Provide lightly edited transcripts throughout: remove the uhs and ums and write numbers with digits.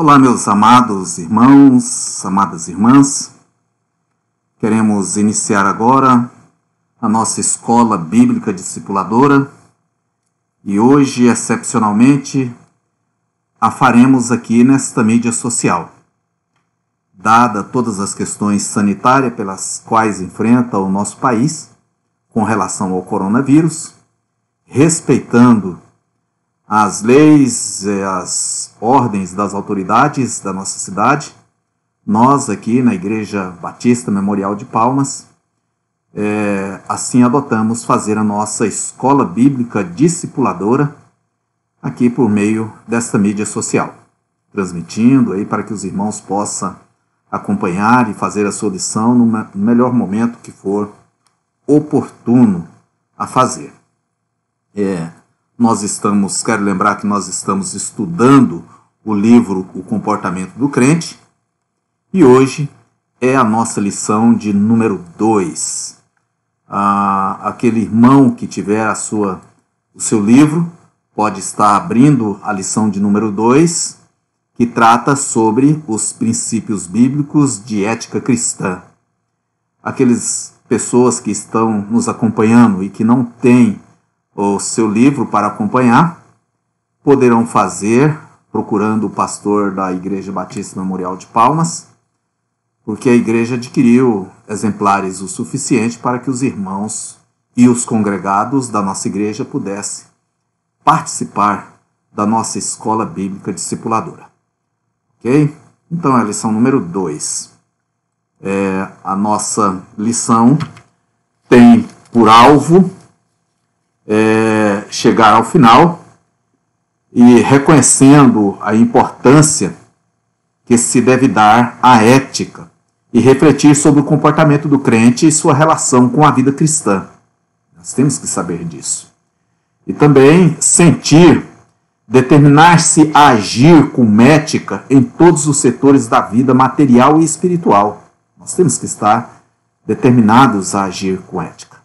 Olá, meus amados irmãos, amadas irmãs. Queremos iniciar agora a nossa escola bíblica discipuladora e hoje, excepcionalmente, a faremos aqui nesta mídia social. Dada todas as questões sanitárias pelas quais enfrenta o nosso país com relação ao coronavírus, respeitando as leis e as ordens das autoridades da nossa cidade, nós aqui na Igreja Batista Memorial de Palmas, assim adotamos fazer a nossa escola bíblica discipuladora aqui por meio desta mídia social, transmitindo aí para que os irmãos possam acompanhar e fazer a sua lição no melhor momento que for oportuno a fazer. Quero lembrar que nós estamos estudando o livro O Comportamento do Crente e hoje é a nossa lição de número 2. Aquele irmão que tiver o seu livro pode estar abrindo a lição de número 2, que trata sobre os princípios bíblicos de ética cristã. Aquelas pessoas que estão nos acompanhando e que não têm o seu livro para acompanhar, poderão fazer procurando o pastor da Igreja Batista Memorial de Palmas, porque a igreja adquiriu exemplares o suficiente para que os irmãos e os congregados da nossa igreja pudessem participar da nossa escola bíblica discipuladora. Ok? Então é a lição número 2. A nossa lição tem por alvo chegar ao final e reconhecendo a importância que se deve dar à ética e refletir sobre o comportamento do crente e sua relação com a vida cristã. Nós temos que saber disso. E também determinar-se a agir com ética em todos os setores da vida material e espiritual. Nós temos que estar determinados a agir com ética.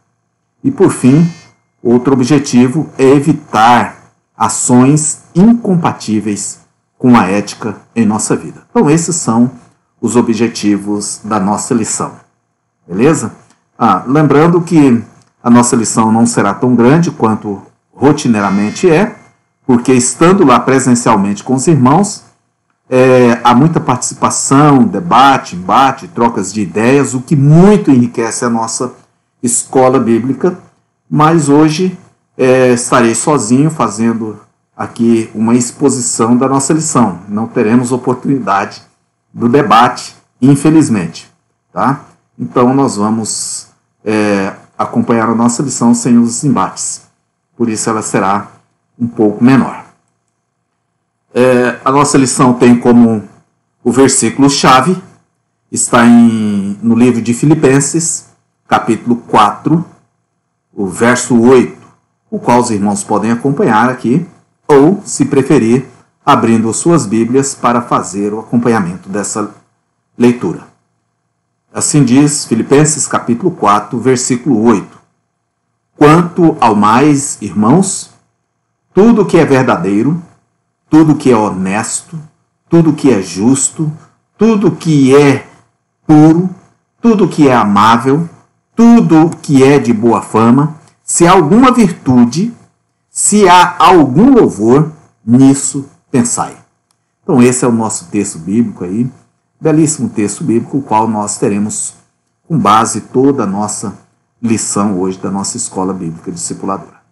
E por fim, outro objetivo é evitar ações incompatíveis com a ética em nossa vida. Então, esses são os objetivos da nossa lição. Beleza? Lembrando que a nossa lição não será tão grande quanto rotineiramente porque estando lá presencialmente com os irmãos, há muita participação, debate, embate, trocas de ideias, o que muito enriquece a nossa escola bíblica. Mas hoje estarei sozinho fazendo aqui uma exposição da nossa lição. Não teremos oportunidade do debate, infelizmente. Tá? Então nós vamos acompanhar a nossa lição sem os embates. Por isso ela será um pouco menor. A nossa lição tem como o versículo-chave, está no livro de Filipenses, capítulo 4, o verso 8, o qual os irmãos podem acompanhar aqui, ou, se preferir, abrindo suas Bíblias para fazer o acompanhamento dessa leitura. Assim diz Filipenses capítulo 4, versículo 8. Quanto ao mais, irmãos, tudo que é verdadeiro, tudo que é honesto, tudo que é justo, tudo que é puro, tudo que é amável, tudo que é de boa fama, se há alguma virtude, se há algum louvor, nisso pensai. Então esse é o nosso texto bíblico aí, belíssimo texto bíblico, o qual nós teremos com base toda a nossa lição hoje da nossa escola bíblica discipuladora.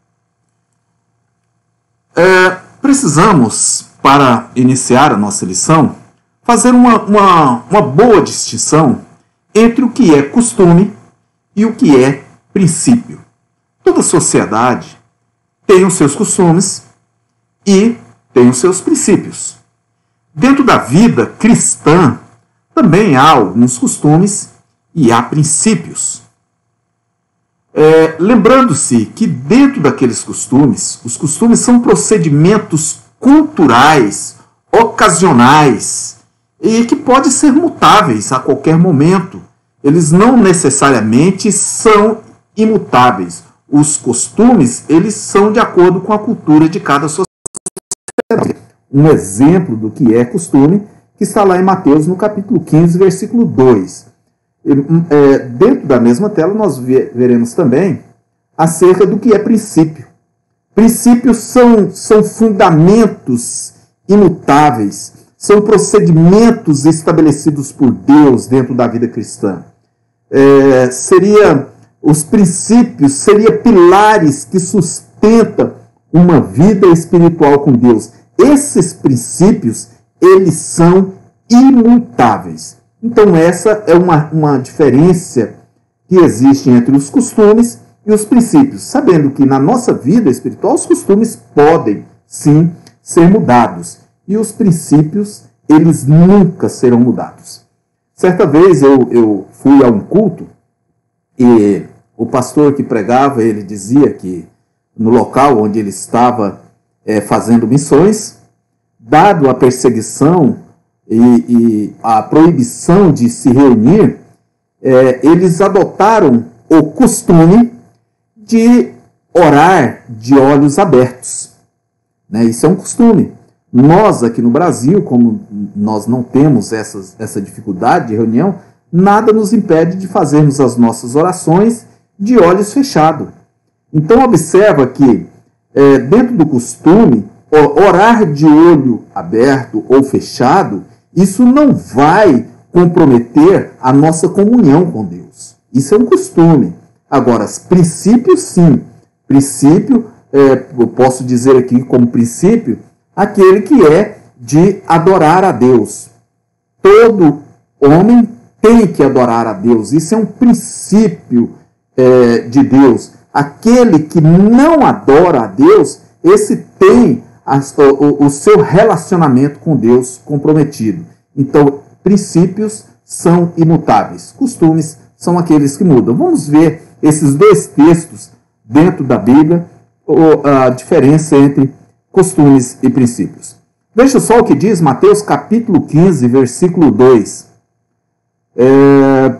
Precisamos, para iniciar a nossa lição, fazer uma boa distinção entre o que é costume e o que é princípio. Toda sociedade tem os seus costumes e tem os seus princípios. Dentro da vida cristã, também há alguns costumes e há princípios. Lembrando-se que dentro daqueles costumes, os costumes são procedimentos culturais, ocasionais, e que podem ser mutáveis a qualquer momento. Eles não necessariamente são imutáveis. Os costumes, eles são de acordo com a cultura de cada sociedade. um exemplo do que é costume, que está lá em Mateus, no capítulo 15, versículo 2. Dentro da mesma tela, nós veremos também acerca do que é princípio. Princípios são fundamentos imutáveis, são procedimentos estabelecidos por Deus dentro da vida cristã. Os princípios seriam pilares que sustentam uma vida espiritual com Deus. Esses princípios, eles são imutáveis. Então, essa é uma diferença que existe entre os costumes e os princípios, sabendo que na nossa vida espiritual os costumes podem, sim, ser mudados. E os princípios, eles nunca serão mudados. Certa vez eu fui a um culto e o pastor que pregava, ele dizia que no local onde ele estava fazendo missões, dado a perseguição e a proibição de se reunir, eles adotaram o costume de orar de olhos abertos. Isso é um costume. Nós aqui no Brasil, como nós não temos essa dificuldade de reunião, nada nos impede de fazermos as nossas orações de olhos fechados. Então observa que dentro do costume, orar de olho aberto ou fechado, isso não vai comprometer a nossa comunhão com Deus. Isso é um costume. Agora, princípio, sim. Princípio, eu posso dizer aqui como princípio, aquele que é de adorar a Deus. Todo homem tem que adorar a Deus. Isso é um princípio de Deus. Aquele que não adora a Deus, esse tem o seu relacionamento com Deus comprometido. Então, princípios são imutáveis. Costumes são aqueles que mudam. Vamos ver esses dois textos dentro da Bíblia, a diferença entre costumes e princípios. Veja só o que diz Mateus capítulo 15, versículo 2.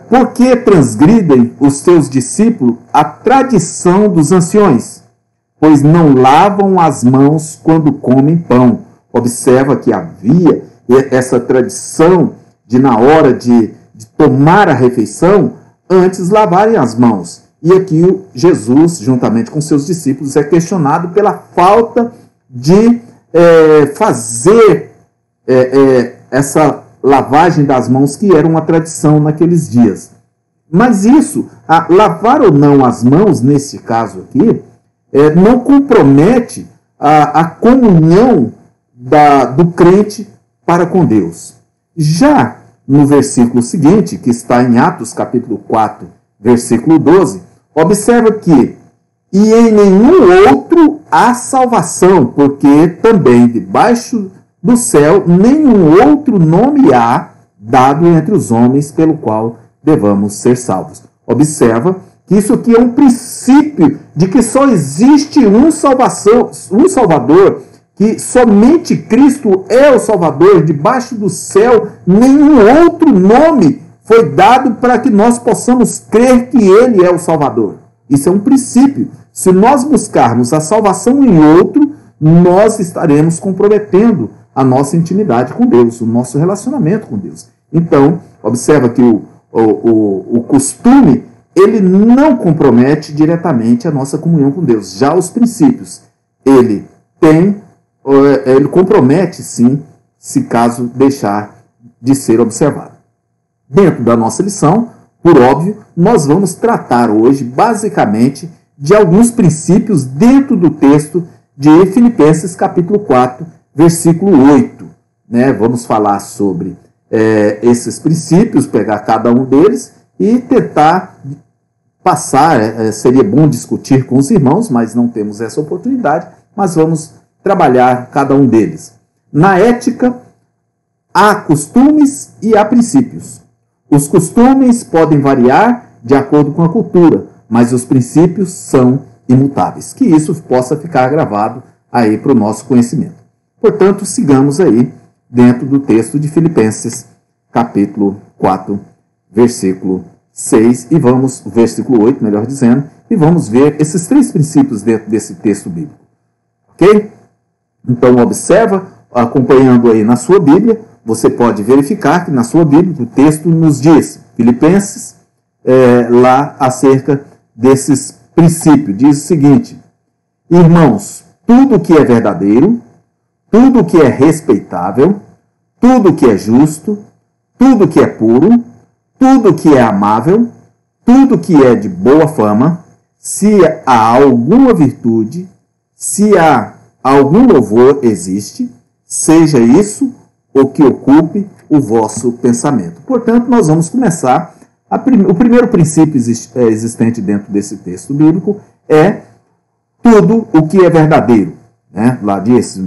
Por que transgridem os teus discípulos a tradição dos anciões? Pois não lavam as mãos quando comem pão. Observa que havia essa tradição de, na hora de tomar a refeição, antes lavarem as mãos. E aqui Jesus, juntamente com seus discípulos, é questionado pela falta de fazer essa lavagem das mãos, que era uma tradição naqueles dias. Mas isso, lavar ou não as mãos, nesse caso aqui, não compromete a comunhão do crente para com Deus. Já no versículo seguinte, que está em Atos capítulo 4, versículo 12, observa que e em nenhum outro há salvação, porque também debaixo do céu nenhum outro nome há dado entre os homens pelo qual devamos ser salvos. Observa que isso aqui é um princípio de que só existe um Salvador, que somente Cristo é o Salvador. Debaixo do céu nenhum outro nome foi dado para que nós possamos crer que Ele é o Salvador. Isso é um princípio. Se nós buscarmos a salvação em outro, nós estaremos comprometendo a nossa intimidade com Deus, o nosso relacionamento com Deus. Então, observa que o costume, ele não compromete diretamente a nossa comunhão com Deus. Já os princípios, ele compromete, sim, se caso deixar de ser observado. Dentro da nossa lição, por óbvio, nós vamos tratar hoje, basicamente, de alguns princípios dentro do texto de Filipenses capítulo 4, versículo 8. Vamos falar sobre esses princípios, pegar cada um deles e tentar passar. Seria bom discutir com os irmãos, mas não temos essa oportunidade, mas vamos trabalhar cada um deles. Na ética, há costumes e há princípios. Os costumes podem variar de acordo com a cultura, mas os princípios são imutáveis. Que isso possa ficar gravado aí para o nosso conhecimento. Portanto, sigamos aí dentro do texto de Filipenses, capítulo 4, versículo 6, e vamos, versículo 8, melhor dizendo, e vamos ver esses três princípios dentro desse texto bíblico. Ok? Então, observa acompanhando aí na sua Bíblia, você pode verificar que na sua Bíblia o texto nos diz, Filipenses, lá acerca desses princípios, diz o seguinte: irmãos, tudo que é verdadeiro, tudo que é respeitável, tudo que é justo, tudo que é puro, tudo que é amável, tudo que é de boa fama, se há alguma virtude, se há algum louvor existe, seja isso o que ocupe o vosso pensamento. Portanto, nós vamos começar. O primeiro princípio existente dentro desse texto bíblico é tudo o que é verdadeiro. Né? Lá diz,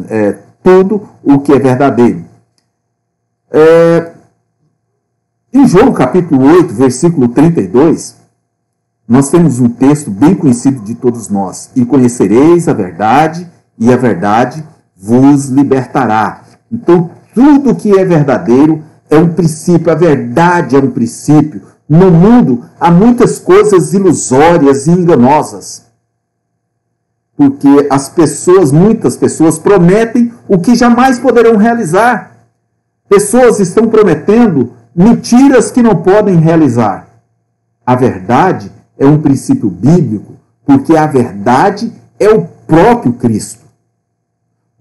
tudo o que é verdadeiro. Em João capítulo 8, versículo 32, nós temos um texto bem conhecido de todos nós. E conhecereis a verdade, e a verdade vos libertará. Então, tudo que é verdadeiro é um princípio, a verdade é um princípio. No mundo há muitas coisas ilusórias e enganosas. Porque muitas pessoas prometem o que jamais poderão realizar. Pessoas estão prometendo mentiras que não podem realizar. A verdade é um princípio bíblico, porque a verdade é o próprio Cristo.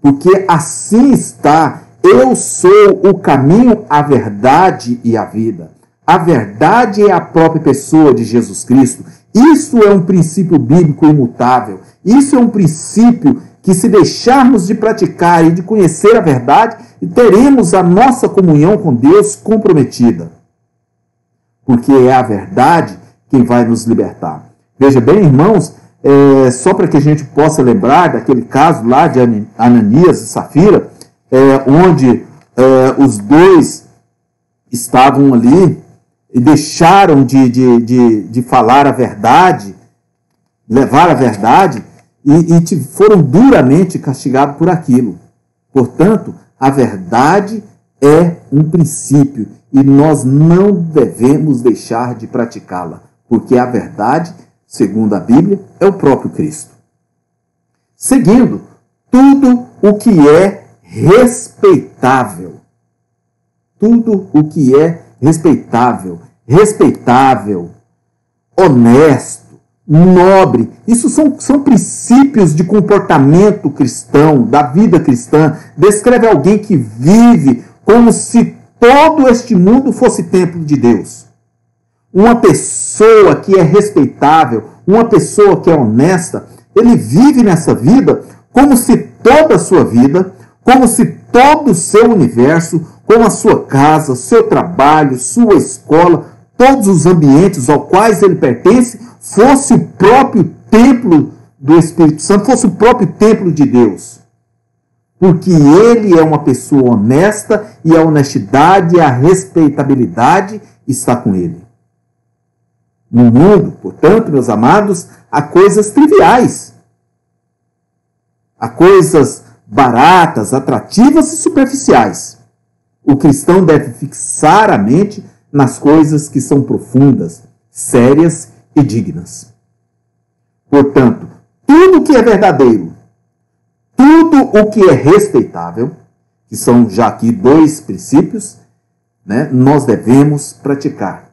Porque assim está: eu sou o caminho, a verdade e a vida. A verdade é a própria pessoa de Jesus Cristo. Isso é um princípio bíblico imutável. Isso é um princípio que, se deixarmos de praticar e de conhecer a verdade, teremos a nossa comunhão com Deus comprometida. Porque é a verdade quem vai nos libertar. Veja bem, irmãos, só para que a gente possa lembrar daquele caso lá de Ananias e Safira, onde os dois estavam ali e deixaram de falar a verdade, levar a verdade, e foram duramente castigados por aquilo. Portanto, a verdade é um princípio e nós não devemos deixar de praticá-la, porque a verdade, segundo a Bíblia, é o próprio Cristo. Seguindo, tudo o que é respeitável. Tudo o que é respeitável, honesto, nobre. Isso são princípios de comportamento cristão, da vida cristã. Descreve alguém que vive como se todo este mundo fosse templo de Deus. Uma pessoa que é respeitável, uma pessoa que é honesta, ele vive nessa vida como se toda a sua vida, como se todo o seu universo, como a sua casa, seu trabalho, sua escola, todos os ambientes aos quais ele pertence, fosse o próprio templo do Espírito Santo, fosse o próprio templo de Deus. Porque ele é uma pessoa honesta e a honestidade e a respeitabilidade está com ele. No mundo, portanto, meus amados, há coisas triviais. Há coisas baratas, atrativas e superficiais. O cristão deve fixar a mente nas coisas que são profundas, sérias e dignas. Portanto, tudo que é verdadeiro, tudo o que é respeitável, que são já aqui dois princípios, né, nós devemos praticar.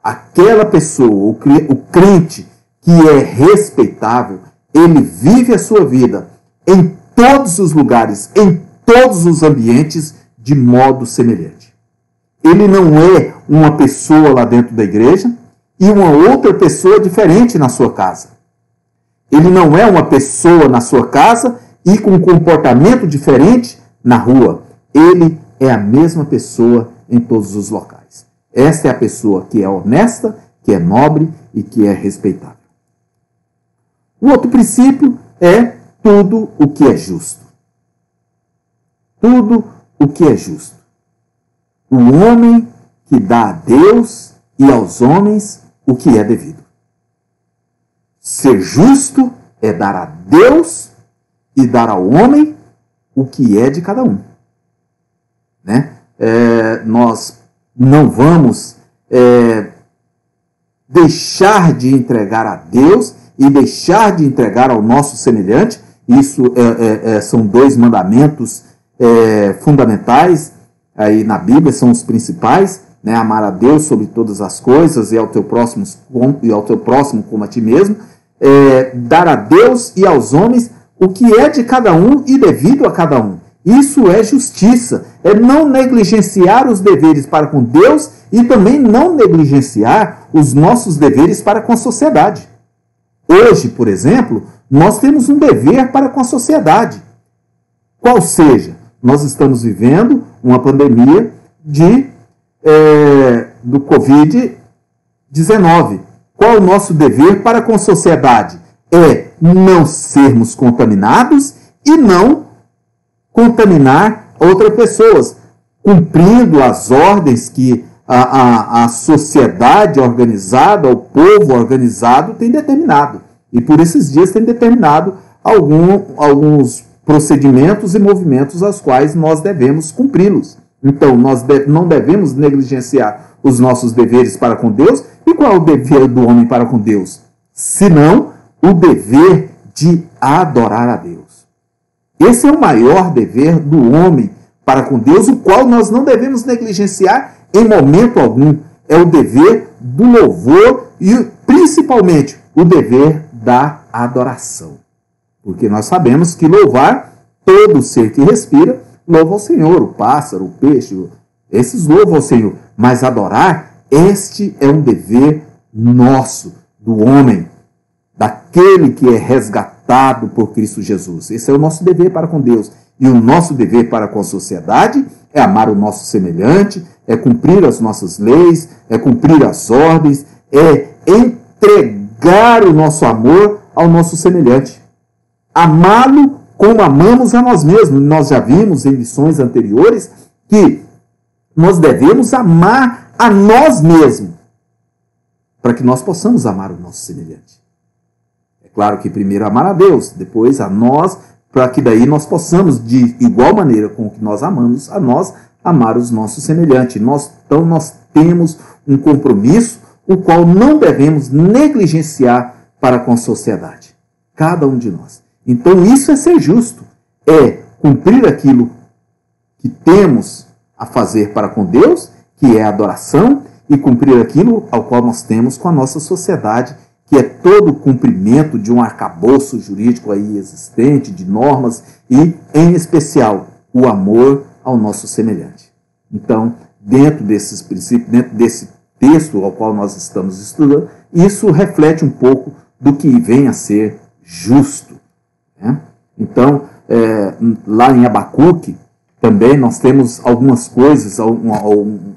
Aquela pessoa, o crente que é respeitável, ele vive a sua vida em todos os lugares, em todos os ambientes, de modo semelhante. Ele não é uma pessoa lá dentro da igreja e uma outra pessoa diferente na sua casa. Ele não é uma pessoa na sua casa e com um comportamento diferente na rua. Ele é a mesma pessoa em todos os locais. Esta é a pessoa que é honesta, que é nobre e que é respeitável. O outro princípio é tudo o que é justo. Tudo o que é justo. O homem que dá a Deus e aos homens o que é devido. Ser justo é dar a Deus e dar ao homem o que é de cada um. Né? Nós não vamos deixar de entregar a Deus e deixar de entregar ao nosso semelhante. Isso são dois mandamentos fundamentais aí na Bíblia, são os principais, né? Amar a Deus sobre todas as coisas e ao teu próximo como a ti mesmo, dar a Deus e aos homens o que é de cada um e devido a cada um. Isso é justiça, é não negligenciar os deveres para com Deus e também não negligenciar os nossos deveres para com a sociedade. Hoje, por exemplo, nós temos um dever para com a sociedade. Qual seja, nós estamos vivendo uma pandemia do Covid-19. Qual o nosso dever para com a sociedade? É não sermos contaminados e não contaminar outras pessoas, cumprindo as ordens que a sociedade organizada, o povo organizado tem determinado. E por esses dias tem determinado alguns procedimentos e movimentos aos quais nós devemos cumpri-los. Então, nós não devemos negligenciar os nossos deveres para com Deus. E qual é o dever do homem para com Deus? Senão, o dever de adorar a Deus. Esse é o maior dever do homem para com Deus, o qual nós não devemos negligenciar em momento algum. É o dever do louvor e, principalmente, o dever da adoração. Porque nós sabemos que louvar, todo ser que respira, louva ao Senhor. O pássaro, o peixe, esses louvam ao Senhor. Mas adorar, este é um dever nosso, do homem, daquele que é resgatado por Cristo Jesus. Esse é o nosso dever para com Deus. E o nosso dever para com a sociedade é amar o nosso semelhante, é cumprir as nossas leis, é cumprir as ordens, é entregar o nosso amor ao nosso semelhante. Amá-lo como amamos a nós mesmos. Nós já vimos em lições anteriores que nós devemos amar a nós mesmos para que nós possamos amar o nosso semelhante. É claro que primeiro amar a Deus, depois a nós, para que daí nós possamos, de igual maneira com que nós amamos a nós, amar os nossos semelhantes. Então nós temos um compromisso, o qual não devemos negligenciar para com a sociedade. Cada um de nós. Então isso é ser justo, é cumprir aquilo que temos a fazer para com Deus, que é a adoração, e cumprir aquilo ao qual nós temos com a nossa sociedade, que é todo o cumprimento de um arcabouço jurídico aí existente, de normas, e, em especial, o amor ao nosso semelhante. Então, dentro desses princípios, dentro desse texto ao qual nós estamos estudando, isso reflete um pouco do que vem a ser justo. Né? Então, lá em Abacuque, também nós temos algumas coisas,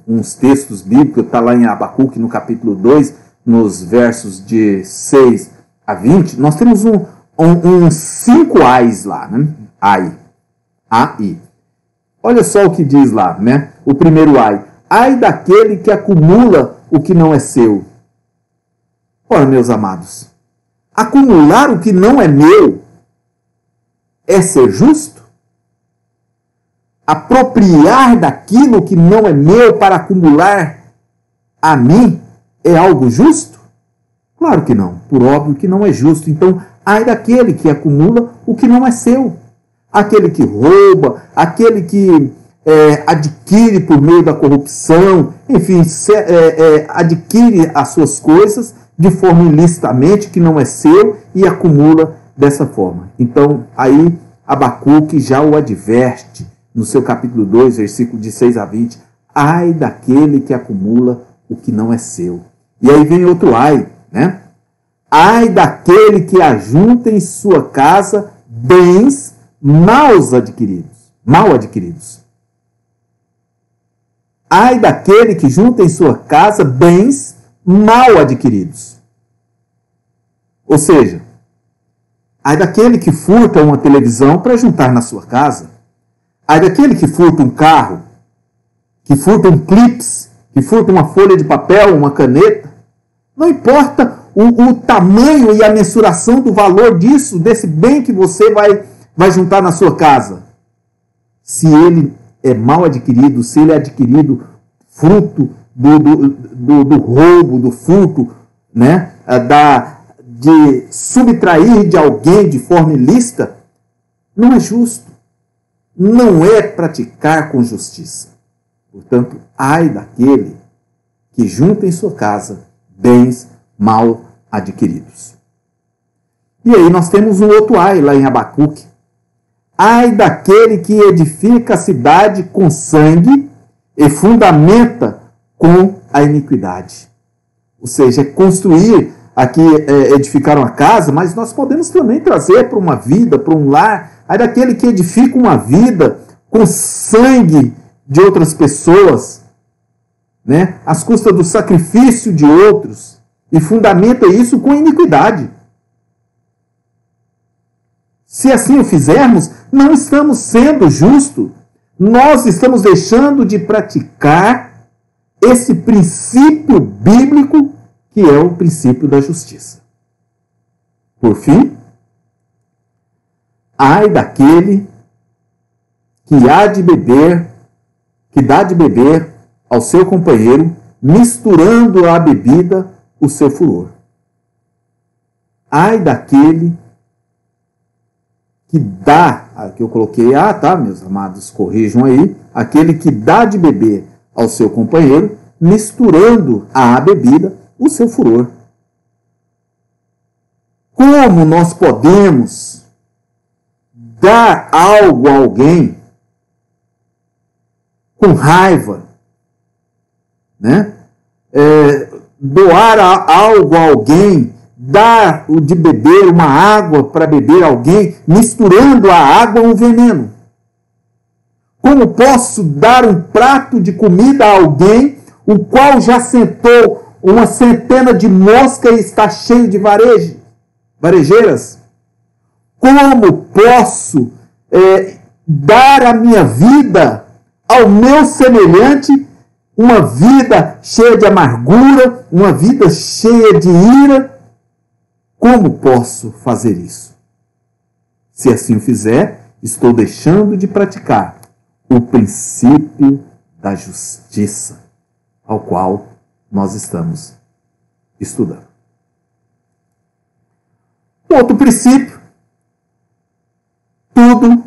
uns textos bíblicos, está lá em Abacuque, no capítulo 2, nos versos de 6 a 20, nós temos uns 5 ais lá, né? Ai. Olha só o que diz lá, né? O primeiro ai. Ai daquele que acumula o que não é seu. Ora, meus amados, acumular o que não é meu é ser justo? Apropriar daquilo que não é meu para acumular a mim é algo justo? Claro que não. Por óbvio que não é justo. Então, ai daquele que acumula o que não é seu. Aquele que rouba, aquele que adquire por meio da corrupção, enfim, adquire as suas coisas de forma ilicitamente, que não é seu, e acumula dessa forma. Então, aí Abacuque já o adverte, no seu capítulo 2, versículo de 6 a 20, ai daquele que acumula o que não é seu. E aí vem outro ai, né? Ai daquele que ajunta em sua casa bens mal adquiridos. Ai daquele que junta em sua casa bens mal adquiridos. Ou seja, ai daquele que furta uma televisão para juntar na sua casa. Ai daquele que furta um carro, que furta um clips, que furta uma folha de papel, uma caneta. Não importa o tamanho e a mensuração do valor desse bem que você vai juntar na sua casa. Se ele é mal adquirido, se ele é adquirido fruto do roubo, do furto, né, de subtrair de alguém de forma ilícita, não é justo. não é praticar com justiça. Portanto, ai daquele que junta em sua casa bens mal adquiridos. E aí nós temos um outro ai lá em Abacuque. Ai daquele que edifica a cidade com sangue e fundamenta com a iniquidade. Ou seja, construir, aqui edificar uma casa, mas nós podemos também trazer para uma vida, para um lar. Ai daquele que edifica uma vida com sangue de outras pessoas, né? Às custas do sacrifício de outros, e fundamenta isso com iniquidade. Se assim o fizermos, não estamos sendo justos. Nós estamos deixando de praticar esse princípio bíblico que é o princípio da justiça. Por fim, ai daquele que dá de beber ao seu companheiro, misturando à bebida o seu furor. Ai daquele que dá, aqui eu coloquei, meus amados, corrijam aí, aquele que dá de beber ao seu companheiro, misturando à bebida o seu furor. Como nós podemos dar algo a alguém com raiva, né? Doar algo a alguém, dar de beber uma água para beber a alguém, misturando a água a um veneno? Como posso dar um prato de comida a alguém, o qual já sentou uma centena de moscas e está cheio de varejeiras? Como posso dar a minha vida ao meu semelhante, uma vida cheia de amargura, uma vida cheia de ira? Como posso fazer isso? Se assim o fizer, estou deixando de praticar o princípio da justiça, ao qual nós estamos estudando. Outro princípio, tudo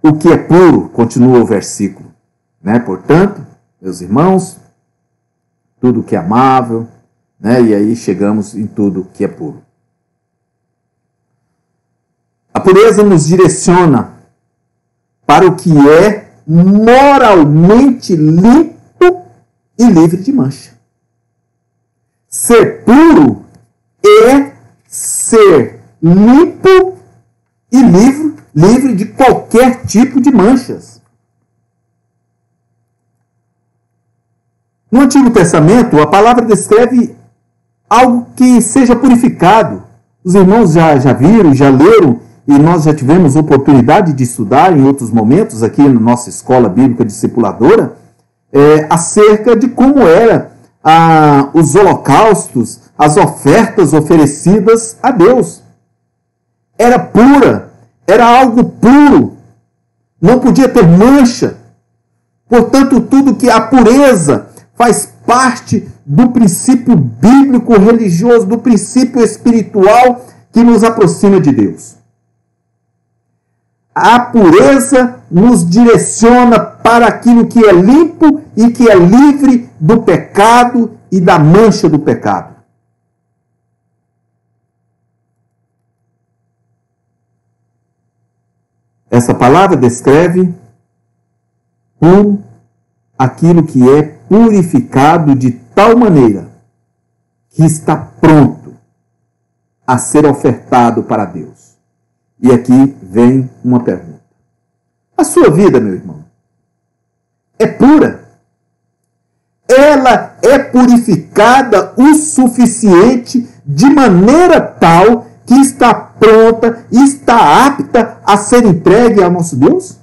o que é puro, continua o versículo, né? Portanto, meus irmãos, tudo que é amável, né? E aí chegamos em tudo que é puro. A pureza nos direciona para o que é moralmente limpo e livre de mancha. Ser puro é ser limpo e livre de qualquer tipo de manchas. No Antigo Testamento, a palavra descreve algo que seja purificado. Os irmãos já viram, já leram, e nós já tivemos oportunidade de estudar em outros momentos aqui na nossa escola bíblica discipuladora, acerca de como eram os holocaustos, as ofertas oferecidas a Deus. Era pura, era algo puro, não podia ter mancha. Portanto, tudo que a pureza faz parte do princípio bíblico religioso, do princípio espiritual que nos aproxima de Deus. A pureza nos direciona para aquilo que é limpo e que é livre do pecado e da mancha do pecado. Essa palavra descreve puro aquilo que é purificado de tal maneira que está pronto a ser ofertado para Deus. E aqui vem uma pergunta. A sua vida, meu irmão, é pura? Ela é purificada o suficiente de maneira tal que está pronta e está apta a ser entregue ao nosso Deus?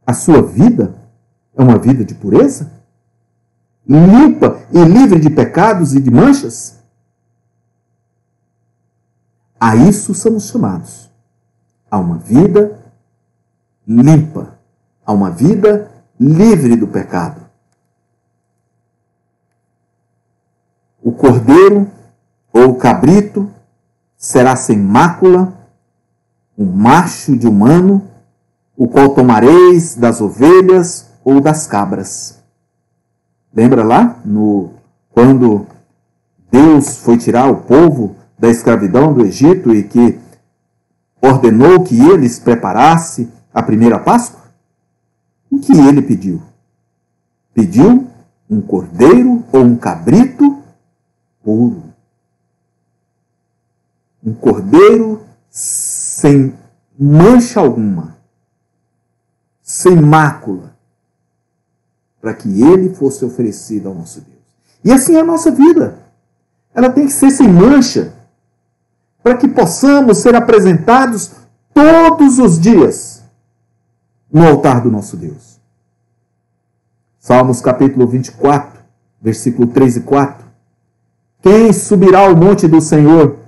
A sua vida é uma vida de pureza? Limpa e livre de pecados e de manchas? A isso somos chamados. A uma vida limpa. A uma vida livre do pecado. O cordeiro ou o cabrito será sem mácula, um macho de um ano, o qual tomareis das ovelhas ou das cabras. Lembra lá, quando Deus foi tirar o povo da escravidão do Egito e que ordenou que eles preparassem a primeira Páscoa? O que ele pediu? Pediu um cordeiro ou um cabrito puro. Um cordeiro sem mancha alguma, sem mácula, para que ele fosse oferecido ao nosso Deus. E assim é a nossa vida. Ela tem que ser sem mancha, para que possamos ser apresentados todos os dias no altar do nosso Deus. Salmos capítulo 24, versículo 3 e 4. Quem subirá ao monte do Senhor?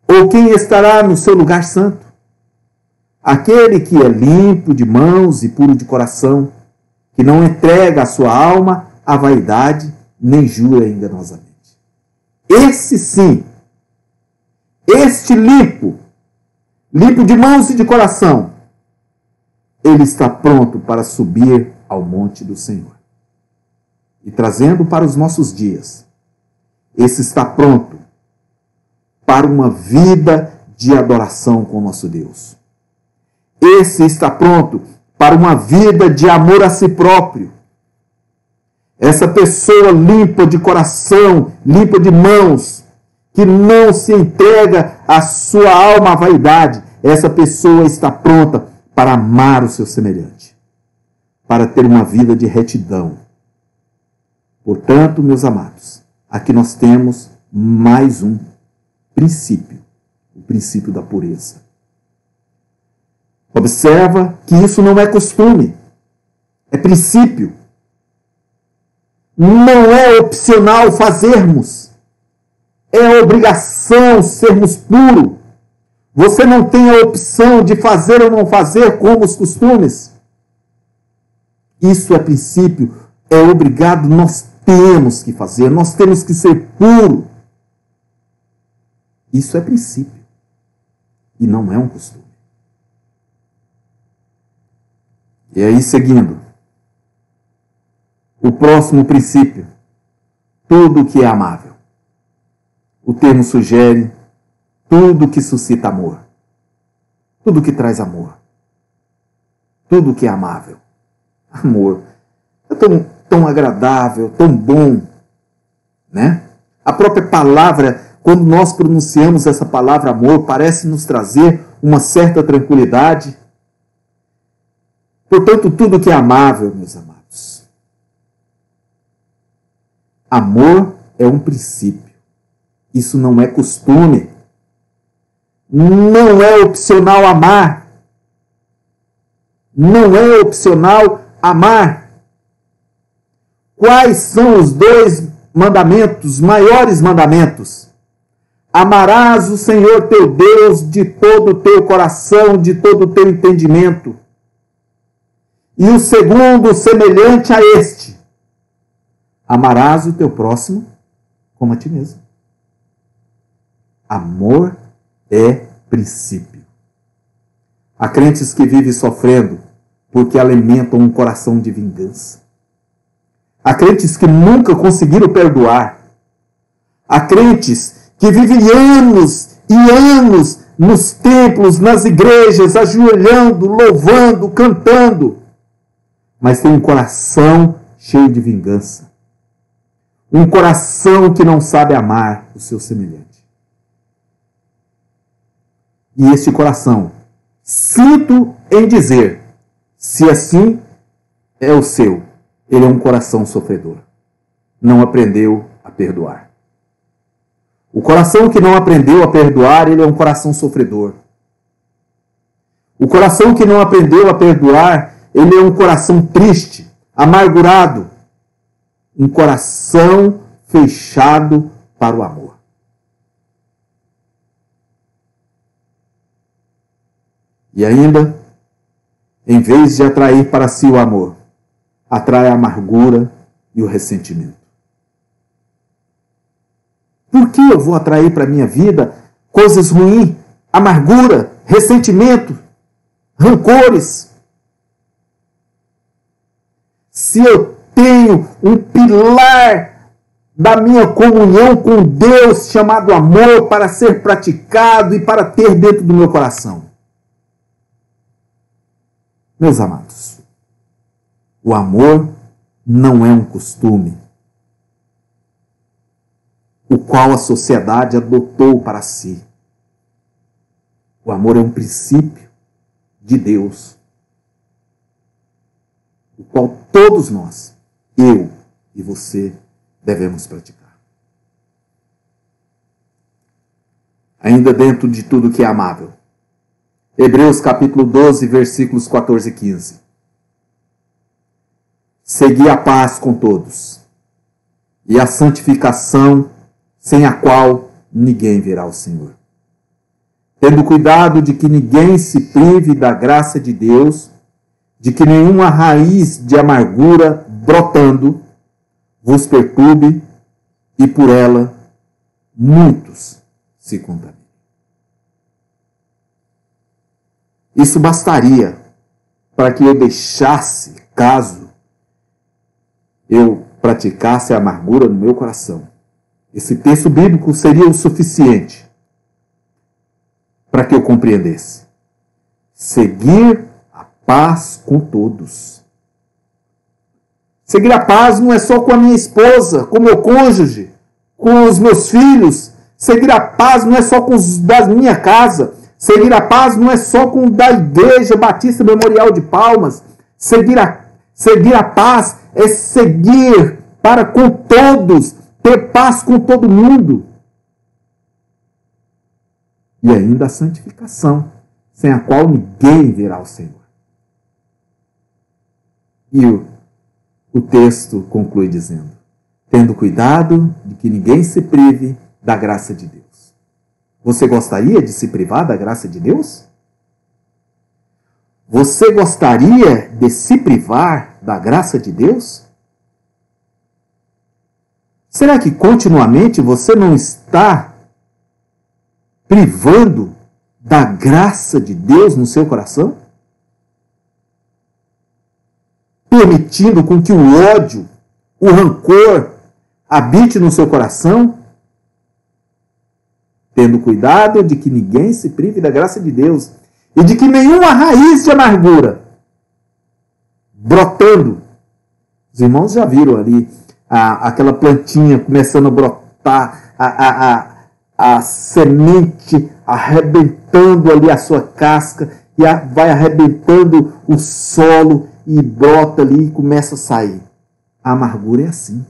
Ou quem estará no seu lugar santo? Aquele que é limpo de mãos e puro de coração, que não entrega a sua alma à vaidade, nem jura enganosamente. Esse sim, este limpo de mãos e de coração, ele está pronto para subir ao monte do Senhor. E trazendo para os nossos dias, esse está pronto para uma vida de adoração com o nosso Deus. Esse está pronto para uma vida de amor a si próprio. Essa pessoa limpa de coração, limpa de mãos, que não se entrega a sua alma à vaidade, essa pessoa está pronta para amar o seu semelhante, para ter uma vida de retidão. Portanto, meus amados, aqui nós temos mais um princípio, o princípio da pureza. Observa que isso não é costume, é princípio. Não é opcional fazermos, é obrigação sermos puros. Você não tem a opção de fazer ou não fazer como os costumes. Isso é princípio, é obrigado, nós temos que fazer, nós temos que ser puros. Isso é princípio e não é um costume. E aí, seguindo, o próximo princípio, tudo que é amável. O termo sugere tudo que suscita amor, tudo que traz amor, tudo que é amável. Amor é tão agradável, tão bom, né? A própria palavra, quando nós pronunciamos essa palavra amor, parece nos trazer uma certa tranquilidade. Portanto, tudo que é amável, meus amados. Amor é um princípio. Isso não é costume. Não é opcional amar. Não é opcional amar. Quais são os dois mandamentos, maiores mandamentos? Amarás o Senhor teu Deus de todo o teu coração, de todo o teu entendimento. E o segundo, semelhante a este, amarás o teu próximo como a ti mesmo. Amor é princípio. Há crentes que vivem sofrendo porque alimentam um coração de vingança. Há crentes que nunca conseguiram perdoar. Há crentes que vivem anos e anos nos templos, nas igrejas, ajoelhando, louvando, cantando, mas tem um coração cheio de vingança. Um coração que não sabe amar o seu semelhante. E este coração, sinto em dizer, se assim é o seu, ele é um coração sofredor. Não aprendeu a perdoar. O coração que não aprendeu a perdoar, ele é um coração sofredor. O coração que não aprendeu a perdoar, ele é um coração triste, amargurado. Um coração fechado para o amor. E ainda, em vez de atrair para si o amor, atrai a amargura e o ressentimento. Por que eu vou atrair para a minha vida coisas ruins, amargura, ressentimento, rancores? se eu tenho um pilar da minha comunhão com Deus chamado amor para ser praticado e para ter dentro do meu coração. Meus amados, o amor não é um costume, o qual a sociedade adotou para si. O amor é um princípio de Deus, o qual todos nós, eu e você, devemos praticar. Ainda dentro de tudo que é amável. Hebreus capítulo 12, versículos 14 e 15. Segui a paz com todos, e a santificação, sem a qual ninguém verá o Senhor. Tendo cuidado de que ninguém se prive da graça de Deus, de que nenhuma raiz de amargura brotando vos perturbe, e por ela muitos se contaminem. Isso bastaria para que eu deixasse, caso eu praticasse a amargura no meu coração. Esse texto bíblico seria o suficiente para que eu compreendesse. Seguir a paz com todos. Seguir a paz não é só com a minha esposa, com o meu cônjuge, com os meus filhos. Seguir a paz não é só com os da minha casa. Seguir a paz não é só com o da Igreja Batista Memorial de Palmas. Seguir a paz é seguir para com todos, ter paz com todo mundo. E ainda a santificação, sem a qual ninguém verá o Senhor. E o texto conclui dizendo: tendo cuidado de que ninguém se prive da graça de Deus. Você gostaria de se privar da graça de Deus? Você gostaria de se privar da graça de Deus? Será que continuamente você não está privando da graça de Deus no seu coração? Permitindo com que o ódio, o rancor habite no seu coração? Tendo cuidado de que ninguém se prive da graça de Deus e de que nenhuma raiz de amargura brotando. Os irmãos já viram ali aquela plantinha começando a brotar, a semente arrebentando ali a sua casca e vai arrebentando o solo e brota ali e começa a sair. A amargura é assim.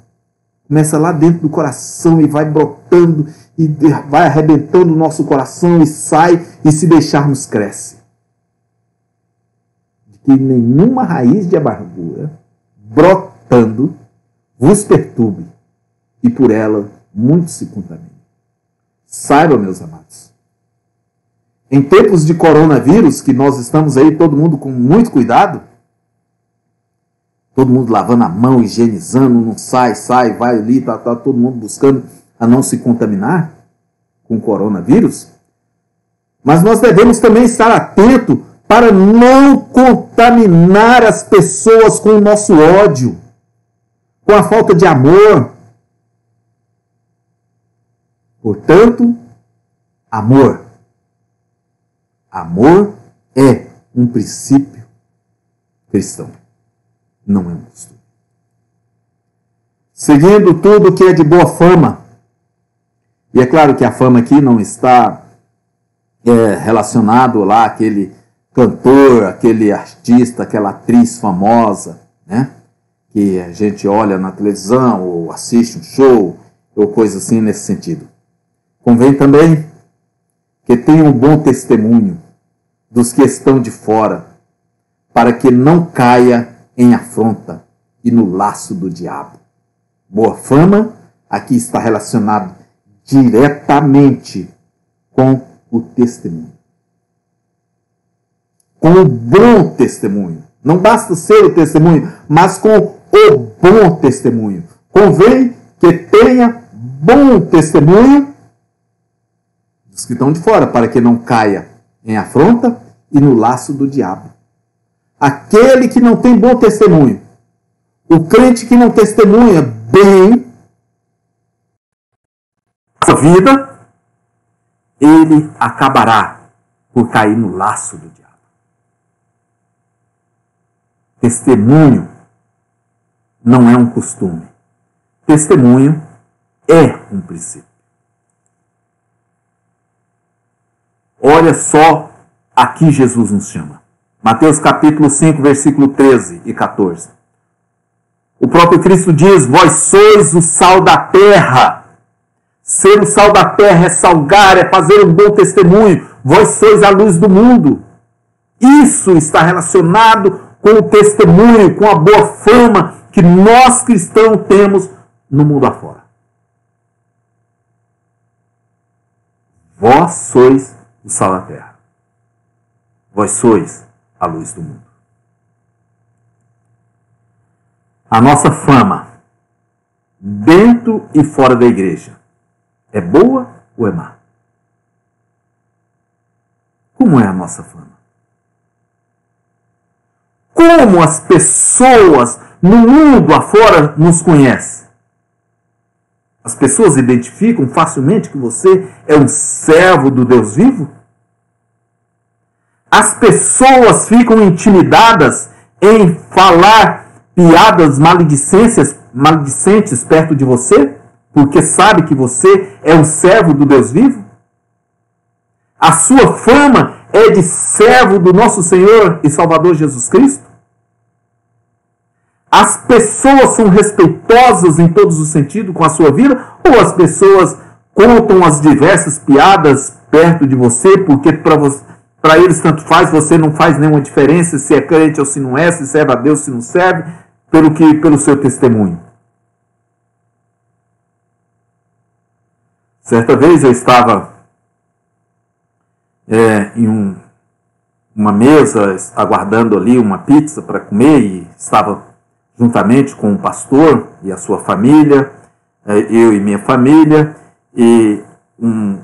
Começa lá dentro do coração e vai brotando e vai arrebentando o nosso coração e sai, e se deixarmos cresce. De que nenhuma raiz de amargura brotando vos perturbe, e por ela muitos se contaminem. Saibam, meus amados, em tempos de coronavírus, que nós estamos aí todo mundo com muito cuidado, todo mundo lavando a mão, higienizando, não sai, vai ali, tá todo mundo buscando a não se contaminar com o coronavírus. Mas nós devemos também estar atentos para não contaminar as pessoas com o nosso ódio, com a falta de amor. Portanto, amor. Amor é um princípio cristão. Não é um costume. Seguindo tudo que é de boa fama, e é claro que a fama aqui não está relacionado lá àquele cantor, aquele artista, aquela atriz famosa, né? Que a gente olha na televisão ou assiste um show ou coisa assim nesse sentido. Convém também que tenha um bom testemunho dos que estão de fora, para que não caia em afronta e no laço do diabo. Boa fama aqui está relacionado diretamente com o testemunho. Com o bom testemunho. Não basta ser o testemunho, mas com o bom testemunho. Convém que tenha bom testemunho dos que estão de fora, para que não caia em afronta e no laço do diabo. Aquele que não tem bom testemunho, O crente que não testemunha bem a vida, ele acabará por cair no laço do diabo. Testemunho não é um costume. Testemunho é um princípio. Olha só aqui Jesus nos chama. Mateus capítulo 5, versículo 13 e 14. O próprio Cristo diz: vós sois o sal da terra. Ser o sal da terra é salgar, é fazer um bom testemunho. Vós sois a luz do mundo. Isso está relacionado com o testemunho, com a boa fama que nós cristãos temos no mundo afora. Vós sois o sal da terra. Vós sois a luz do mundo. A nossa fama, dentro e fora da igreja, é boa ou é má? Como é a nossa fama? Como as pessoas no mundo afora nos conhecem? As pessoas identificam facilmente que você é um servo do Deus vivo? As pessoas ficam intimidadas em falar piadas maledicentes perto de você, porque sabe que você é um servo do Deus vivo? A sua fama é de servo do nosso Senhor e Salvador Jesus Cristo? As pessoas são respeitosas em todos os sentidos com a sua vida? Ou as pessoas contam as diversas piadas perto de você, porque para eles tanto faz, você não faz nenhuma diferença se é crente ou se não é, se serve a Deus, se não serve, pelo seu testemunho? Certa vez eu estava em uma mesa, aguardando ali uma pizza para comer, e estava juntamente com o pastor e a sua família, eu e minha família, e um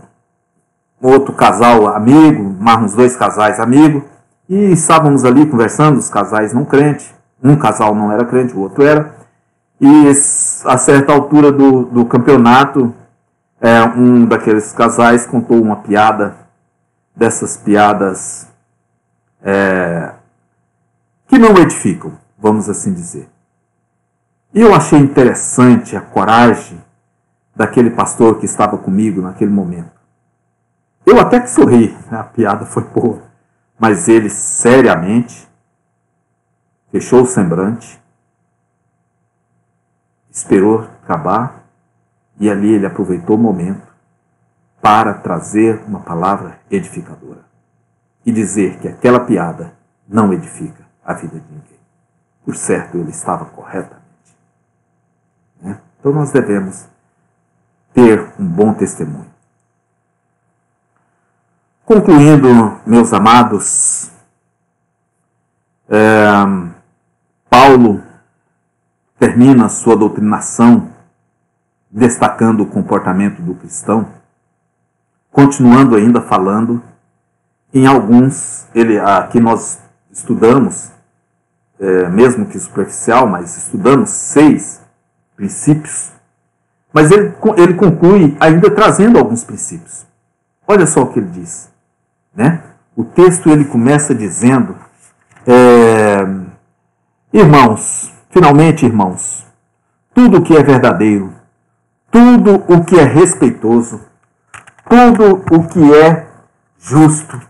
outro casal amigo, mais uns 2 casais amigos, e estávamos ali conversando, os casais não crentes. Um casal não era crente, o outro era. E a certa altura do campeonato, um daqueles casais contou uma piada, dessas piadas que não edificam, vamos assim dizer. E eu achei interessante a coragem daquele pastor que estava comigo naquele momento. Eu até que sorri, a piada foi boa, mas ele seriamente fechou o semblante, esperou acabar, e ali ele aproveitou o momento para trazer uma palavra edificadora e dizer que aquela piada não edifica a vida de ninguém. Por certo, ele estava corretamente. Então nós devemos ter um bom testemunho. Concluindo, meus amados, Paulo termina sua doutrinação destacando o comportamento do cristão, continuando ainda falando em alguns, aqui nós estudamos, mesmo que superficial, mas estudamos 6 princípios, mas ele conclui ainda trazendo alguns princípios. Olha só o que ele diz, né? O texto ele começa dizendo: finalmente, irmãos, tudo o que é verdadeiro, tudo o que é respeitoso, tudo o que é justo,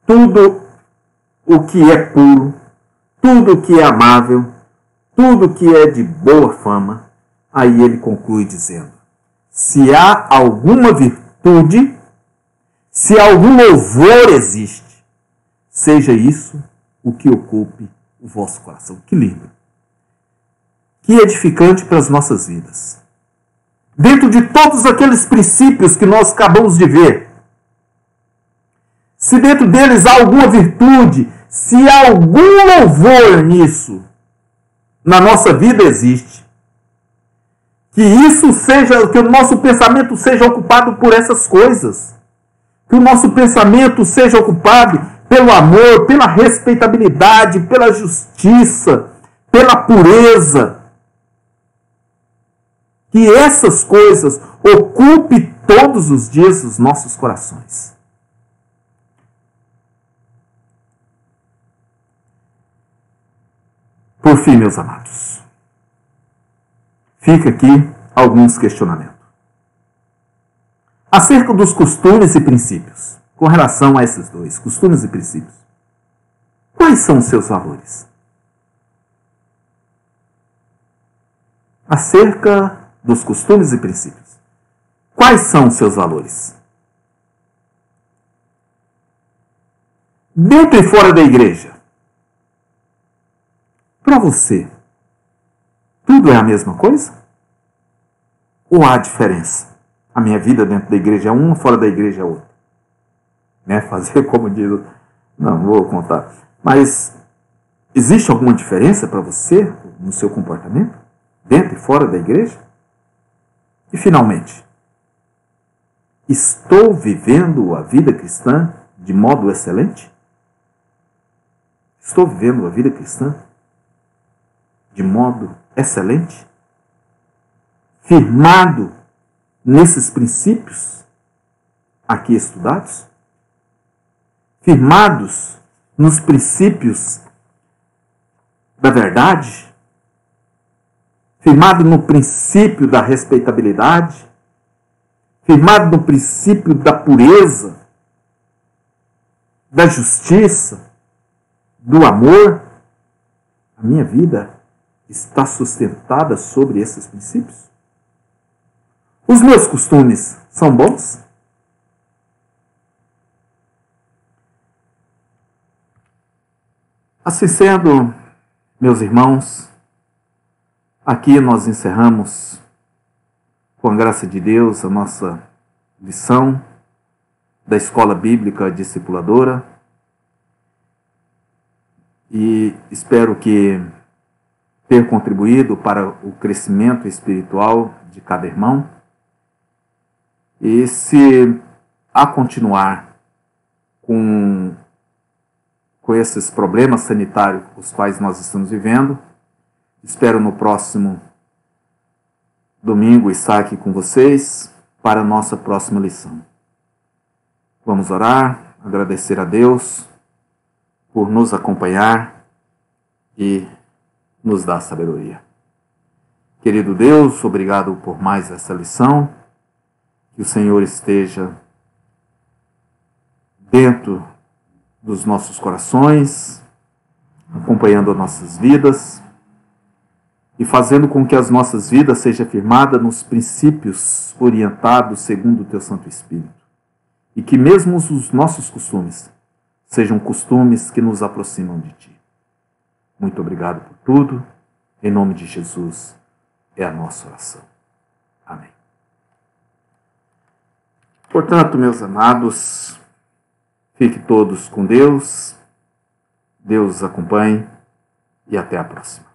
tudo o que é puro, tudo o que é amável, tudo o que é de boa fama. Aí ele conclui dizendo: se há alguma virtude, se algum louvor existe, seja isso o que ocupe o vosso coração. Que lindo! Que edificante para as nossas vidas. Dentro de todos aqueles princípios que nós acabamos de ver, se dentro deles há alguma virtude, se há algum louvor nisso, na nossa vida existe, que isso seja, que o nosso pensamento seja ocupado por essas coisas, que o nosso pensamento seja ocupado pelo amor, pela respeitabilidade, pela justiça, pela pureza. Que essas coisas ocupem todos os dias os nossos corações. Por fim, meus amados, fica aqui alguns questionamentos. Acerca dos costumes e princípios, com relação a esses dois, costumes e princípios. Quais são os seus valores? Acerca dos costumes e princípios. Quais são os seus valores? Dentro e fora da igreja. Para você, tudo é a mesma coisa? Ou há diferença? A minha vida dentro da igreja é uma, fora da igreja é outra. Né? Fazer como diz... Não vou contar. Mas existe alguma diferença para você no seu comportamento? Dentro e fora da igreja? E finalmente, estou vivendo a vida cristã de modo excelente? Estou vivendo a vida cristã de modo excelente? Firmado nesses princípios aqui estudados? Firmados nos princípios da verdade? Firmado no princípio da respeitabilidade? Firmado no princípio da pureza, da justiça, do amor? A minha vida está sustentada sobre esses princípios? Os meus costumes são bons? Assim sendo, meus irmãos, aqui nós encerramos, com a graça de Deus, a nossa lição da Escola Bíblica Discipuladora. E espero que ter contribuído para o crescimento espiritual de cada irmão. E se a continuar com esses problemas sanitários os quais nós estamos vivendo, espero no próximo domingo estar aqui com vocês para a nossa próxima lição. Vamos orar, agradecer a Deus por nos acompanhar e nos dar sabedoria. Querido Deus, obrigado por mais essa lição. Que o Senhor esteja dentro dos nossos corações, acompanhando as nossas vidas e fazendo com que as nossas vidas sejam firmadas nos princípios orientados segundo o Teu Santo Espírito. E que mesmo os nossos costumes sejam costumes que nos aproximam de Ti. Muito obrigado por tudo. Em nome de Jesus é a nossa oração. Amém. Portanto, meus amados, fiquem todos com Deus. Deus os acompanhe e até a próxima.